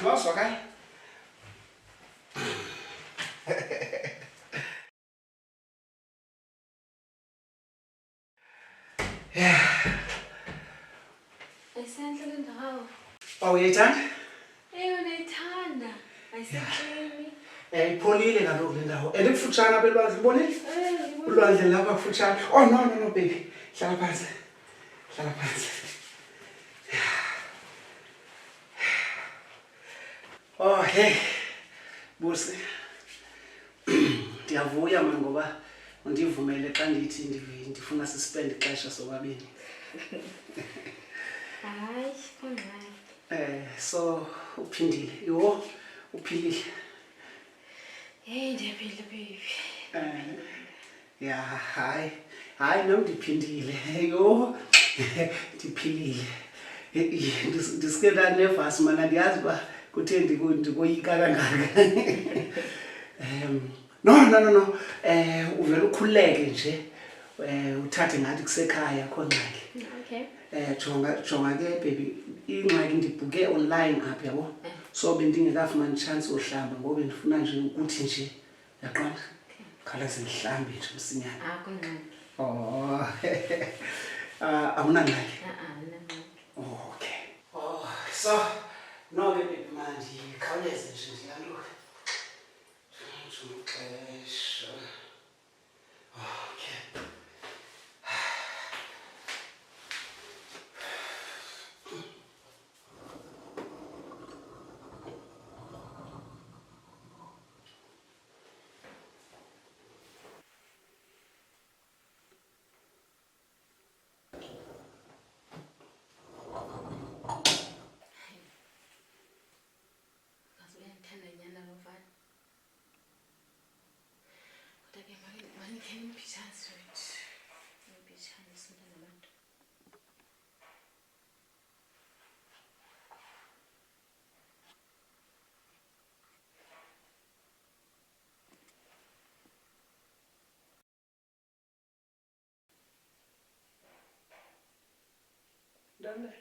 Nossa, okay? Yeah. Ayisendlele ndawo. Uyayithanda? Uyayithanda. Ayisenhleli. Ipholile kaloku le ndawo. And ikufutshane apha elwandle, ubonile? Ulwandle lapha kufutshane. Oh no baby. Hlala phansi. Hlala phansi. Oh hey. Busi. Ndiyavuya man ngoba undivumele xa ndithi ndifuna sispend ixesha sobabini. Hayi, kungani? So uphindile. Yho, uphilile. Hey, ndiyaphila baby. Yeah, hayi nami ndiphindile. Yho, ndiphilile. Ndiske nervous mana ndiyazi uba kuthe ndikoyika kangaka. No. Uvela ukhululeke nje. Uthathe ngathi kusekhaya akho ngxaki. Okay. Jonga ke baby, ingxaki ndibhuke online apha yabo. So bendingekafumani chance ohlamba ngoba ndifuna nje ukuthi nje yaqonda. Khalaze ngihlambe nje msinyana. Kungani? Oh. Awunangxaki. Nangxaki. Okay. Oh, so no ke baby manje khawuleze nje ndiyaluka. Ngixesha. Okay. Done.